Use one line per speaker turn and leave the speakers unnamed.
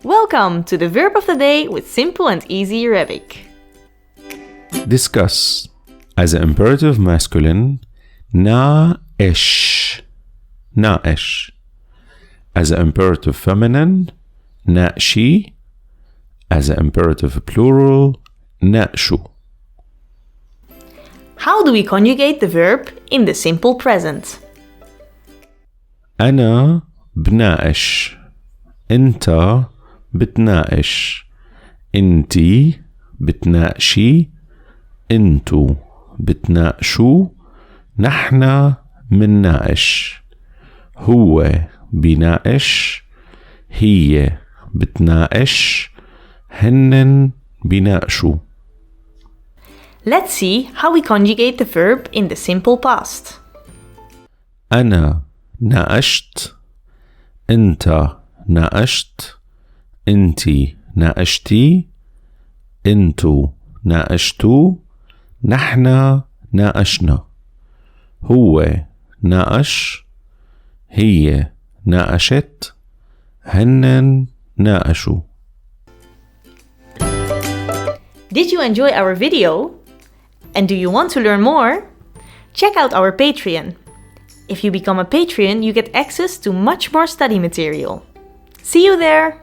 Welcome to the Verb of the Day with Simple and Easy Arabic.
Discuss. As an imperative masculine, ناقش ناقش. As an imperative feminine, ناقشي. As an imperative plural, ناقشوا.
How do we conjugate the verb in the simple present?
أنا بناقش. أنت بتناقش. أنتي بتناقشي. أنتو بتناقشوا. نحن مناقش. هو بيناقش. هي بتناقش. هنن بيناقشوا.
Let's see how we conjugate the verb in the simple past.
أنا ناقشت. أنت ناقشت. أنتي ناقشتي. أنتو ناقشتوا. نحن ناقشنا. هو ناقش. هي ناقشت. هنن ناقشوا.
Did you enjoy our video? And do you want to learn more? Check out our Patreon. If you become a Patreon, you get access to much more study material. See you there!